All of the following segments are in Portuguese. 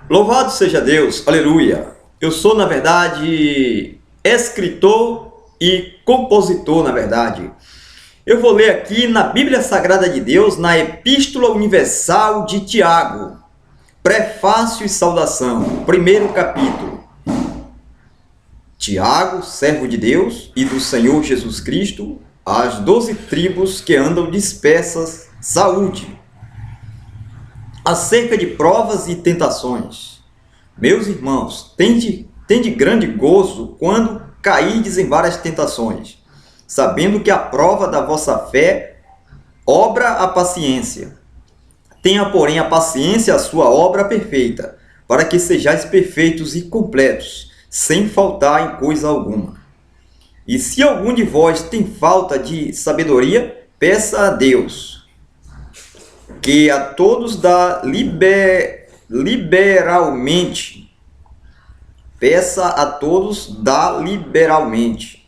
Louvado seja Deus, aleluia! Eu sou, na verdade, escritor e compositor, na verdade. Eu vou ler aqui na Bíblia Sagrada de Deus, na Epístola Universal de Tiago, prefácio e saudação, primeiro capítulo. Tiago, servo de Deus e do Senhor Jesus Cristo, às 12 tribos que andam dispersas, saúde. Acerca de provas e tentações. Meus irmãos, tende grande gozo quando cairdes em várias tentações, sabendo que a prova da vossa fé obra a paciência. Tenha, porém, a paciência a sua obra perfeita, para que sejais perfeitos e completos, sem faltar em coisa alguma. E se algum de vós tem falta de sabedoria, peça a Deus, que a todos dá liberalmente. Peça a todos dá liberalmente,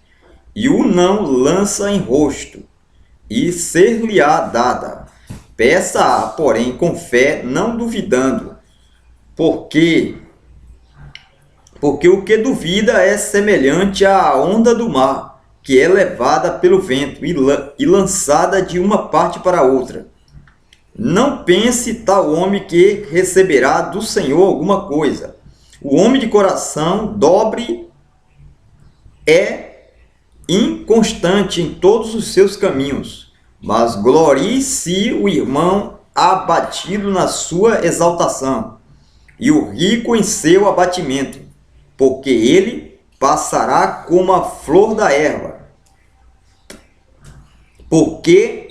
e o não lança em rosto, e ser-lhe-á dada. Peça-a, porém, com fé, não duvidando, porque o que duvida é semelhante à onda do mar, que é levada pelo vento e lançada de uma parte para outra. Não pense tal homem que receberá do Senhor alguma coisa. O homem de coração dobre é inconstante em todos os seus caminhos, mas glorie-se o irmão abatido na sua exaltação, e o rico em seu abatimento, porque ele passará como a flor da erva. Porque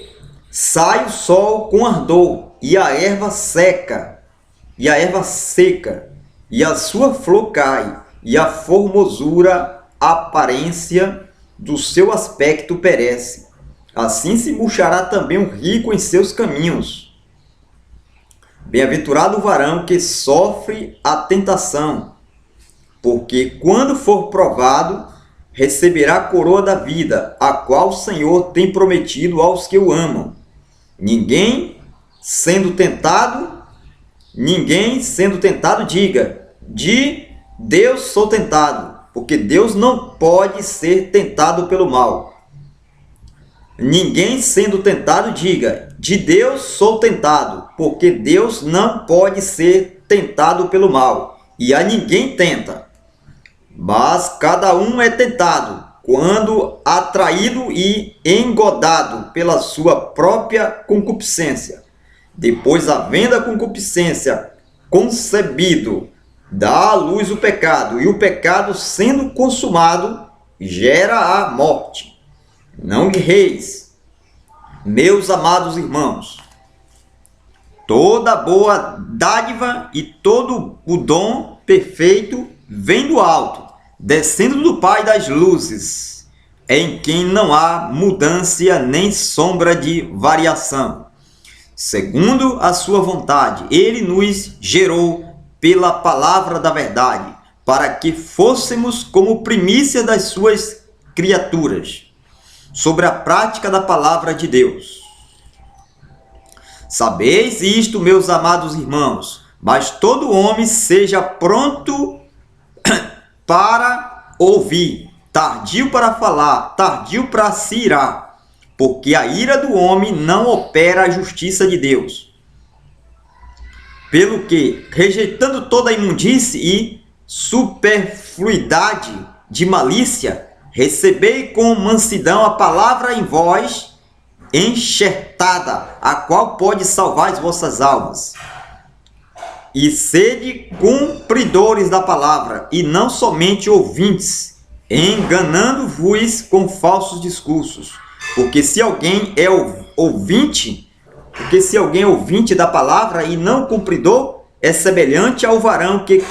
sai o sol com ardor, e a erva seca, e a sua flor cai, e a formosura, a aparência do seu aspecto perece. Assim se murchará também o rico em seus caminhos. Bem-aventurado o varão que sofre a tentação, porque quando for provado, receberá a coroa da vida, a qual o Senhor tem prometido aos que o amam. Ninguém sendo tentado diga, de Deus sou tentado, porque Deus não pode ser tentado pelo mal. Ninguém sendo tentado diga, de Deus sou tentado, porque Deus não pode ser tentado pelo mal, e a ninguém tenta. Mas cada um é tentado, quando atraído e engodado pela sua própria concupiscência. Depois, havendo a concupiscência concebido, dá à luz o pecado, e o pecado, sendo consumado, gera a morte. Não guerreis, meus amados irmãos. Toda boa dádiva e todo o dom perfeito vem do alto, descendo do Pai das luzes, em quem não há mudança nem sombra de variação. Segundo a sua vontade, ele nos gerou pela palavra da verdade, para que fôssemos como primícia das suas criaturas, sobre a prática da palavra de Deus. Sabeis isto, meus amados irmãos, mas todo homem seja pronto para ouvir, tardio para falar, tardio para se irar, porque a ira do homem não opera a justiça de Deus. Pelo que, rejeitando toda a imundície e superfluidade de malícia, recebei com mansidão a palavra em vós enxertada, a qual pode salvar as vossas almas. E sede cumpridores da palavra, e não somente ouvintes, enganando-vos com falsos discursos. Porque se alguém é ouvinte da palavra e não cumpridor, é semelhante ao varão que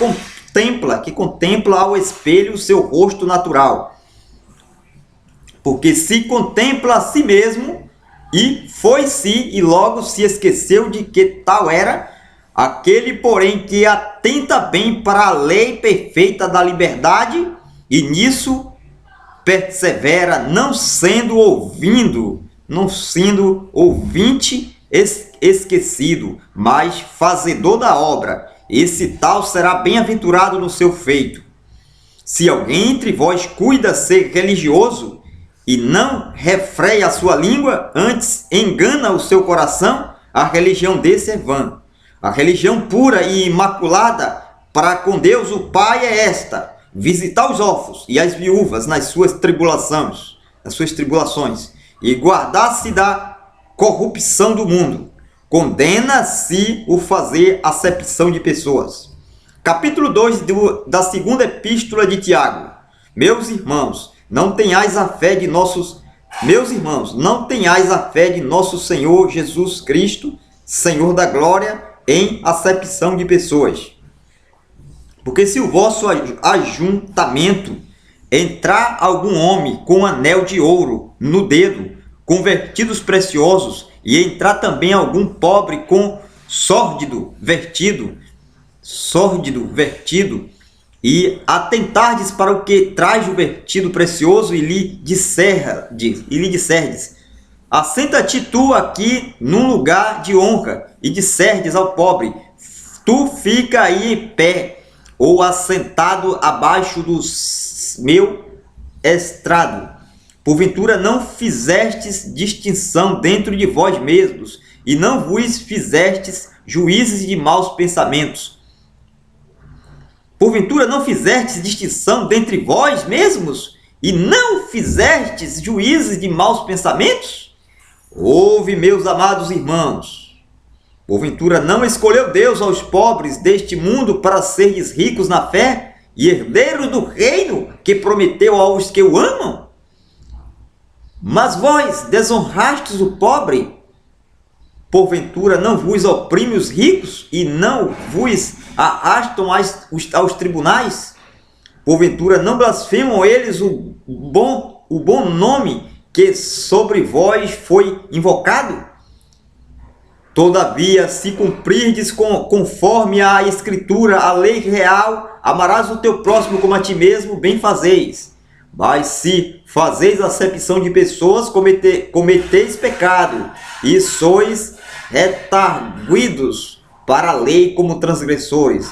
contempla ao espelho o seu rosto natural. Porque se contempla a si mesmo, e foi-se, e logo se esqueceu de que tal era. Aquele, porém, que atenta bem para a lei perfeita da liberdade, e nisso persevera, não sendo ouvinte esquecido, mas fazedor da obra. esse tal será bem-aventurado no seu feito. Se alguém entre vós cuida ser religioso e não refreia a sua língua, antes engana o seu coração, a religião desse é vã. A religião pura e imaculada para com Deus o Pai é esta: visitar os órfãos e as viúvas nas suas tribulações, e guardar-se da corrupção do mundo. Condena-se o fazer acepção de pessoas. Capítulo 2 da segunda epístola de Tiago. Meus irmãos, não tenhais a fé de nosso Senhor Jesus Cristo, Senhor da glória, em acepção de pessoas. Porque se o vosso ajuntamento entrar algum homem com anel de ouro no dedo, com vertidos preciosos, e entrar também algum pobre com sórdido vertido, e atentardes para o que traz o vertido precioso, e lhe disserdes: assenta-te tu aqui num lugar de honra, e disserdes ao pobre: tu fica aí em pé, ou assentado abaixo do meu estrado. Porventura não fizestes distinção dentro de vós mesmos, e não vos fizestes juízes de maus pensamentos. Porventura não fizestes distinção dentre vós mesmos, e não fizestes juízes de maus pensamentos? Ouve, meus amados irmãos, porventura não escolheu Deus aos pobres deste mundo para seres ricos na fé e herdeiros do reino que prometeu aos que o amam? Mas vós desonrastes o pobre. Porventura não vos oprime os ricos e não vos arrastam aos tribunais? Porventura não blasfemam eles o bom nome que sobre vós foi invocado? Todavia, se cumprirdes conforme a Escritura, a lei real, amarás o teu próximo como a ti mesmo, bem fazeis. Mas se fazeis acepção de pessoas, cometeis pecado, e sois retarguidos para a lei como transgressores.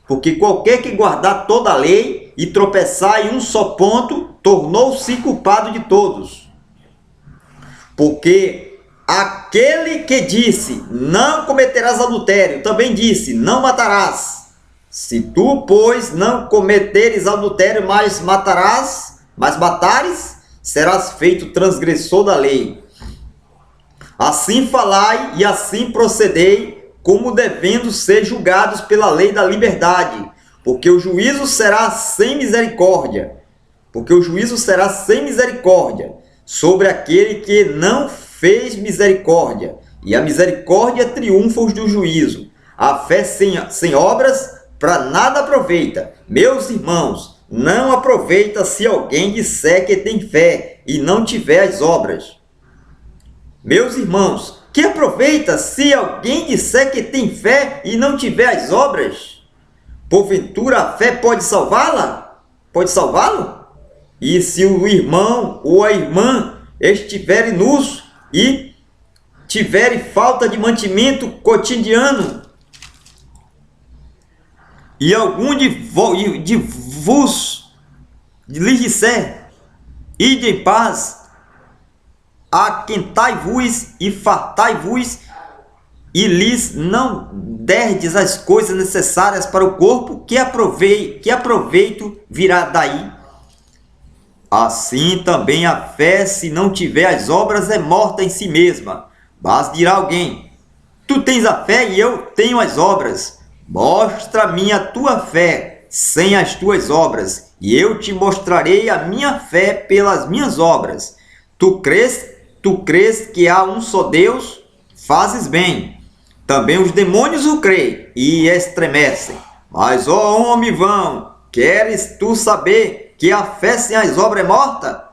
Porque qualquer que guardar toda a lei e tropeçar em um só ponto, tornou-se culpado de todos. Porque aquele que disse: não cometerás adultério, também disse: não matarás. Se tu, pois, não cometeres adultério, mas matares, serás feito transgressor da lei. Assim falai e assim procedei, como devendo ser julgados pela lei da liberdade, porque o juízo será sem misericórdia. Sobre aquele que não fez misericórdia, e a misericórdia triunfa do juízo. A fé sem obras para nada aproveita. Meus irmãos, não aproveita se alguém disser que tem fé e não tiver as obras. Meus irmãos, que aproveita se alguém disser que tem fé e não tiver as obras? Porventura a fé pode salvá-la? Pode salvá-lo? E se o irmão ou a irmã estiverem nus e tiverem falta de mantimento cotidiano, e algum de vos lhes disser: ide em paz, aquentai-vos e fartai-vos, e lhes não derdes as coisas necessárias para o corpo, que aproveito virá daí? Assim também a fé, se não tiver as obras, é morta em si mesma. Mas dirá alguém: tu tens a fé e eu tenho as obras. Mostra-me a tua fé sem as tuas obras, e eu te mostrarei a minha fé pelas minhas obras. Tu crês que há um só Deus? Fazes bem. Também os demônios o creem e estremecem. Mas, ó homem vão, queres tu saber que a fé sem as obras é morta?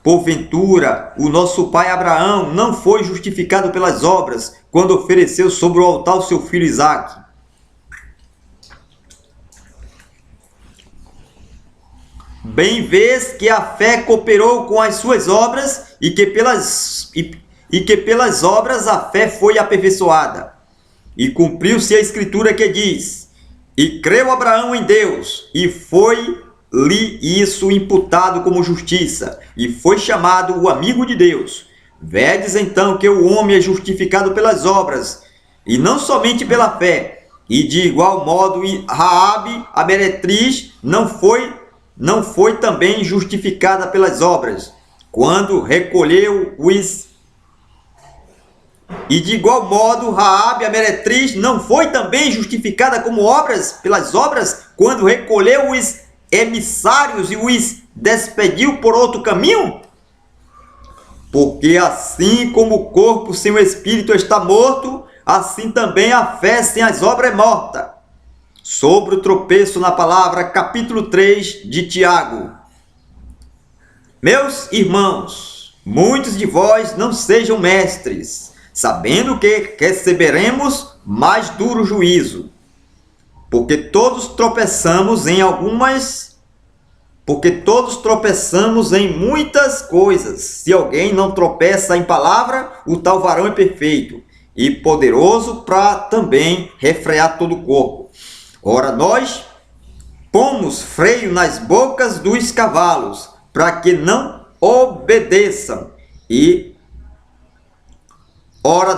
Porventura, o nosso pai Abraão não foi justificado pelas obras, quando ofereceu sobre o altar o seu filho Isaque. Bem vês que a fé cooperou com as suas obras, e que pelas obras a fé foi aperfeiçoada. E cumpriu-se a Escritura que diz: E creu Abraão em Deus, e foi-lhe isso imputado como justiça, e foi chamado o amigo de Deus. Vedes então que o homem é justificado pelas obras, e não somente pela fé. E de igual modo Raabe, a meretriz, não foi também justificada pelas obras, quando recolheu os... E de igual modo, Raabe, a meretriz, não foi também justificada pelas obras, quando recolheu os emissários e os despediu por outro caminho? Porque assim como o corpo sem o espírito está morto, assim também a fé sem as obras é morta. Sobre o tropeço na palavra, capítulo 3 de Tiago. Meus irmãos, muitos de vós não sejam mestres, sabendo que receberemos mais duro juízo. Porque todos tropeçamos em muitas coisas. Se alguém não tropeça em palavra, o tal varão é perfeito e poderoso para também refrear todo o corpo. Ora, nós pomos freio nas bocas dos cavalos, para que não obedeçam,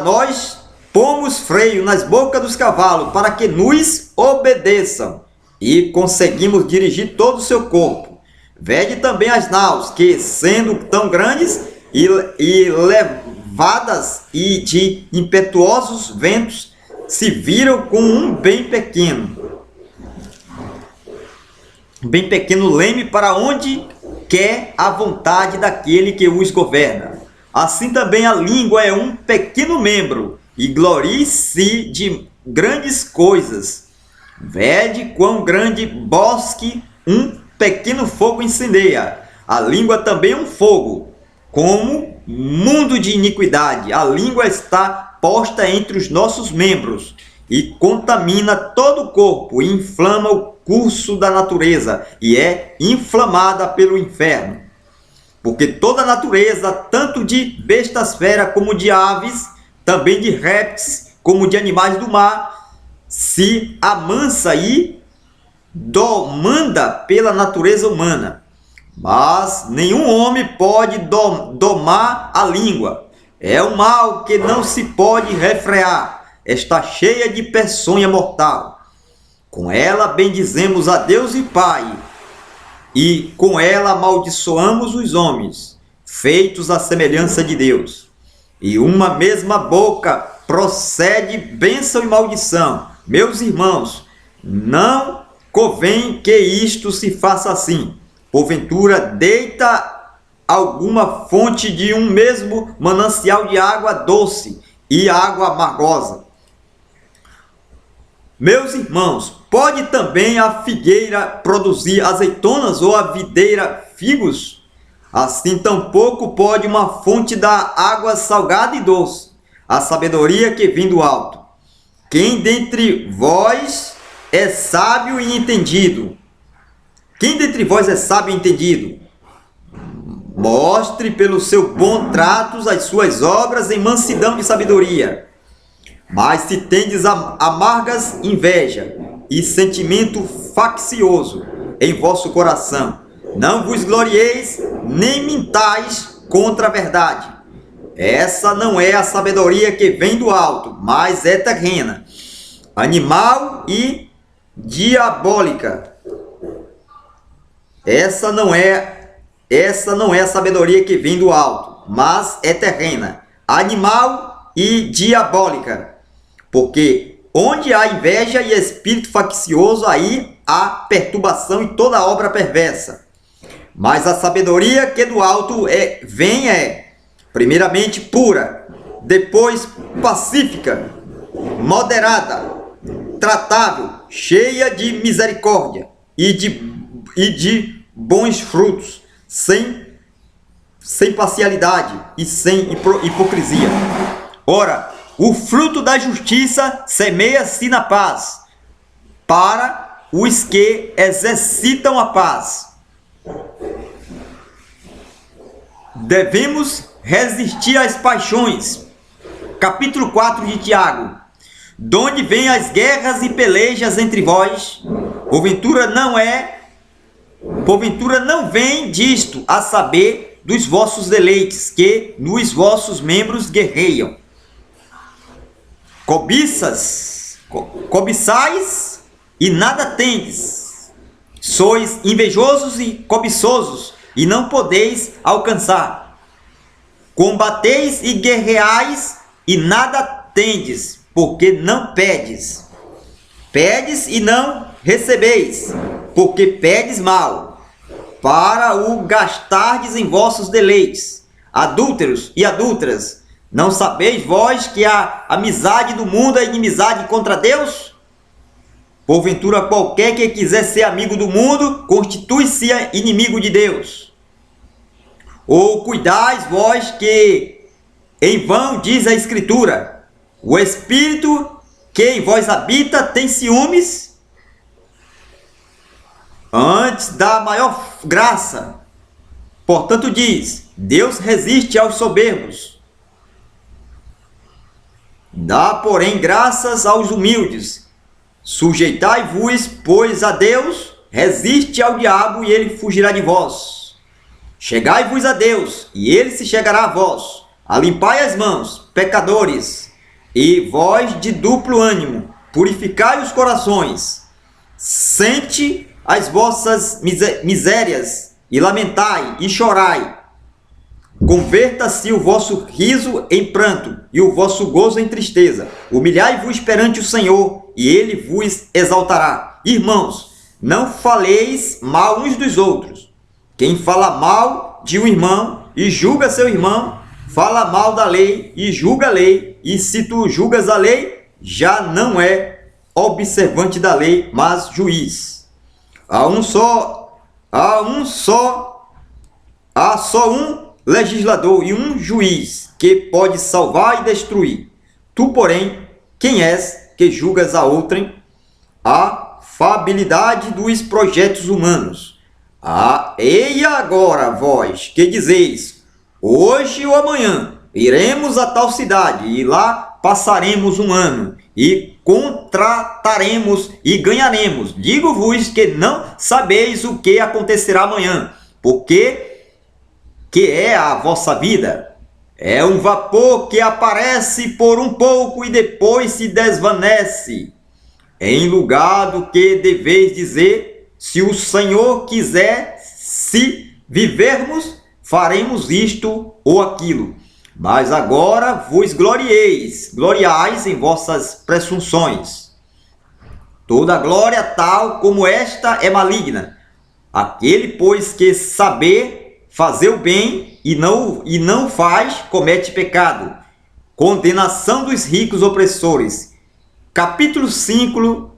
nós pomos freio nas bocas dos cavalos para que nos obedeçam e conseguimos dirigir todo o seu corpo. Vede também as naus, que sendo tão grandes e levadas e de impetuosos ventos, se viram com um bem pequeno leme para onde quer a vontade daquele que os governa. Assim também a língua é um pequeno membro, e glorie-se de grandes coisas. Vede quão grande bosque um pequeno fogo incendeia. A língua também é um fogo, como mundo de iniquidade. A língua está posta entre os nossos membros, e contamina todo o corpo, e inflama o curso da natureza, e é inflamada pelo inferno. Porque toda a natureza, tanto de bestas feras como de aves, também de répteis como de animais do mar, se amansa e domanda pela natureza humana. Mas nenhum homem pode domar a língua. É um mal que não se pode refrear. Está cheia de peçonha mortal. Com ela bendizemos a Deus e Pai, e com ela amaldiçoamos os homens, feitos à semelhança de Deus. E uma mesma boca procede bênção e maldição. Meus irmãos, não convém que isto se faça assim. Porventura, deita alguma fonte de um mesmo manancial de água doce e água amargosa. Meus irmãos, pode também a figueira produzir azeitonas ou a videira figos? Assim tampouco pode uma fonte dar água salgada e doce, a sabedoria que vem do alto. Quem dentre vós é sábio e entendido? Quem dentre vós é sábio e entendido? Mostre pelo seu bom trato as suas obras em mansidão de sabedoria. Mas se tendes amargas inveja e sentimento faccioso em vosso coração, não vos glorieis nem mintais contra a verdade. Essa não é a sabedoria que vem do alto, mas é terrena, animal e diabólica. Essa não é a sabedoria que vem do alto, mas é terrena, animal e diabólica. Porque onde há inveja e espírito faccioso, aí há perturbação e toda obra perversa. Mas a sabedoria que do alto vem primeiramente pura, depois pacífica, moderada, tratável, cheia de misericórdia e de bons frutos, sem parcialidade e sem hipocrisia. Ora, o fruto da justiça semeia-se na paz, para os que exercitam a paz. Devemos resistir às paixões. Capítulo 4 de Tiago. donde vêm as guerras e pelejas entre vós? Porventura não vem disto, a saber, dos vossos deleites, que nos vossos membros guerreiam. Cobiçais e nada tendes. Sois invejosos e cobiçosos, e não podeis alcançar. Combateis e guerreais, e nada tendes, porque não pedes. Pedes e não recebeis, porque pedes mal, para o gastardes em vossos deleites. Adúlteros e adúlteras, não sabeis vós que a amizade do mundo é inimizade contra Deus? Porventura qualquer que quiser ser amigo do mundo, constitui-se inimigo de Deus. Ou cuidais vós que em vão diz a Escritura, o Espírito que em vós habita tem ciúmes? Antes da maior graça. Portanto diz, Deus resiste aos soberbos. Dá, porém, graças aos humildes. Sujeitai-vos, pois, a Deus, resiste ao diabo e ele fugirá de vós. Chegai-vos a Deus, e ele se chegará a vós. Alimpai as mãos, pecadores, e vós de duplo ânimo, purificai os corações. Sente as vossas misérias, e lamentai, e chorai. Converta-se o vosso riso em pranto, e o vosso gozo em tristeza. Humilhai-vos perante o Senhor, e ele vos exaltará. Irmãos, não faleis mal uns dos outros. Quem fala mal de um irmão e julga seu irmão, fala mal da lei e julga a lei. E se tu julgas a lei, já não é observante da lei, mas juiz. Há só um legislador e um juiz que pode salvar e destruir. Tu, porém, quem és que julgas a outrem? A fabilidade dos projetos humanos. Eia agora vós que dizeis, hoje ou amanhã iremos a tal cidade e lá passaremos um ano e contrataremos e ganharemos. Digo-vos que não sabeis o que acontecerá amanhã, porque que é a vossa vida? É um vapor que aparece por um pouco e depois se desvanece. Em lugar do que deveis dizer, se o Senhor quiser, se vivermos, faremos isto ou aquilo. Mas agora vos gloriais em vossas presunções. Toda glória tal como esta é maligna. Aquele, pois, que saber fazer o bem e não faz, comete pecado. Condenação dos ricos opressores. Capítulo 5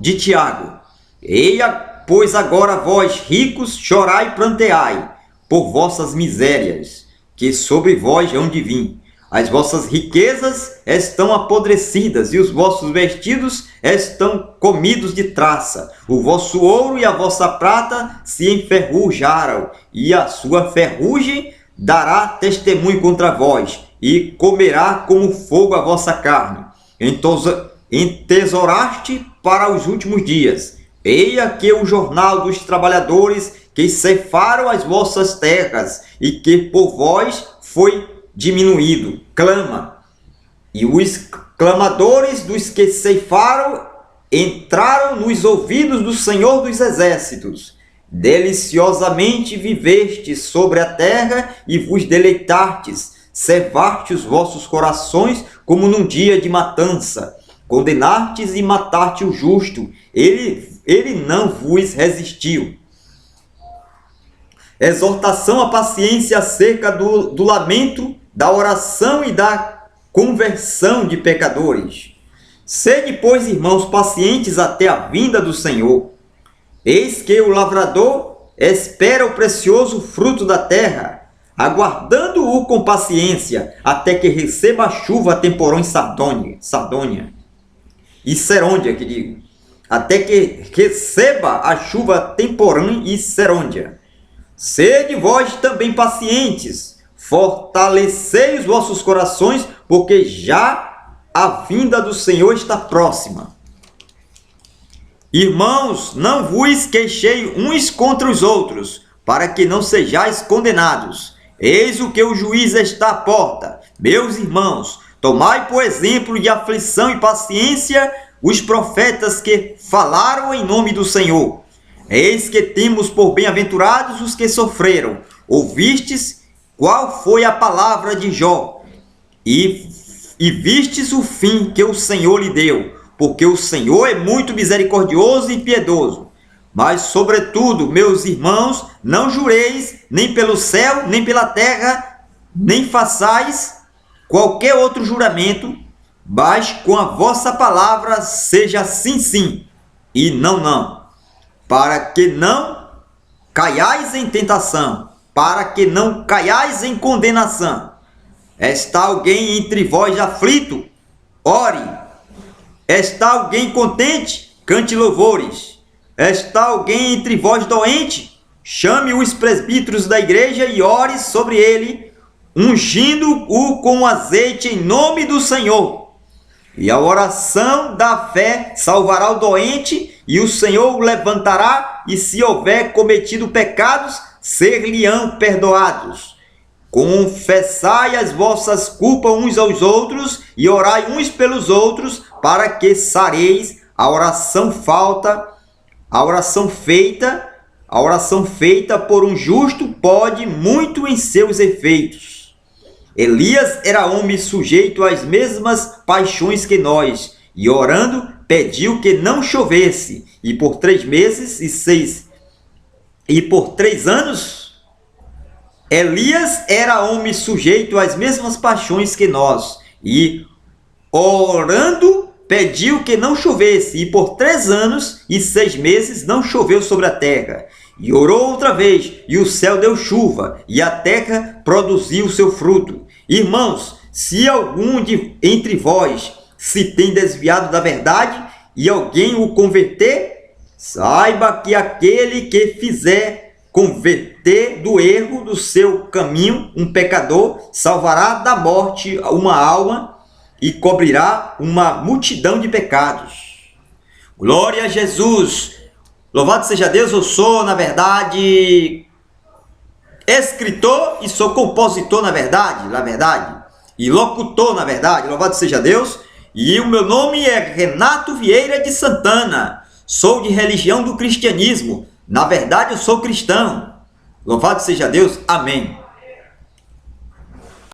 de Tiago. Eia, pois agora vós ricos, chorai e pranteai por vossas misérias, que sobre vós hão de vir. As vossas riquezas estão apodrecidas, e os vossos vestidos estão comidos de traça. O vosso ouro e a vossa prata se enferrujaram, e a sua ferrugem dará testemunho contra vós, e comerá como fogo a vossa carne. Entesouraste para os últimos dias. Eia que o jornal dos trabalhadores que ceifaram as vossas terras e que por vós foi diminuído, clama. E os clamadores dos que ceifaram entraram nos ouvidos do Senhor dos Exércitos. Deliciosamente vivestes sobre a terra e vos deleitastes, servaste os vossos corações como num dia de matança. Condenastes e mataste o justo, ele não vos resistiu. Exortação à paciência acerca do lamento, da oração e da conversão de pecadores. Sede, pois, irmãos, pacientes até a vinda do Senhor. Eis que o lavrador espera o precioso fruto da terra, aguardando-o com paciência, até que receba a chuva temporã em Sardônia. E Serôndia, que digo, até que receba a chuva temporã e Serôndia. Sede vós também pacientes, fortalecei os vossos corações, porque já a vinda do Senhor está próxima. Irmãos, não vos queixei uns contra os outros, para que não sejais condenados. Eis o que o juiz está à porta. Meus irmãos, tomai por exemplo de aflição e paciência os profetas que falaram em nome do Senhor. Eis que temos por bem-aventurados os que sofreram. Ouvistes qual foi a palavra de Jó, e vistes o fim que o Senhor lhe deu, porque o Senhor é muito misericordioso e piedoso. Mas, sobretudo, meus irmãos, não jureis nem pelo céu, nem pela terra, nem façais qualquer outro juramento, mas com a vossa palavra seja sim, sim, e não, não, para que não caiais em tentação, para que não caiais em condenação. Está alguém entre vós aflito? Ore. Está alguém contente? Cante louvores. Está alguém entre vós doente? Chame os presbíteros da igreja e ore sobre ele, ungindo-o com azeite em nome do Senhor. E a oração da fé salvará o doente, e o Senhor o levantará, e se houver cometido pecados, ser-lhe-ão perdoados. Confessai as vossas culpas uns aos outros, e orai uns pelos outros, para que sareis. A oração feita por um justo pode muito em seus efeitos. Elias era homem sujeito às mesmas paixões que nós, e orando pediu que não chovesse, e por 3 anos Elias era homem sujeito às mesmas paixões que nós, e orando pediu que não chovesse, e por 3 anos e 6 meses não choveu sobre a terra. E orou outra vez, e o céu deu chuva, e a terra produziu o seu fruto. Irmãos, se algum entre vós se tem desviado da verdade, e alguém o converter, saiba que aquele que fizer converter do erro do seu caminho um pecador, salvará da morte uma alma e cobrirá uma multidão de pecados. Glória a Jesus! Louvado seja Deus, eu sou, na verdade, escritor e sou compositor, na verdade, e locutor, na verdade, louvado seja Deus. E o meu nome é Renato Vieira de Santana, sou de religião do cristianismo, na verdade eu sou cristão. Louvado seja Deus, amém.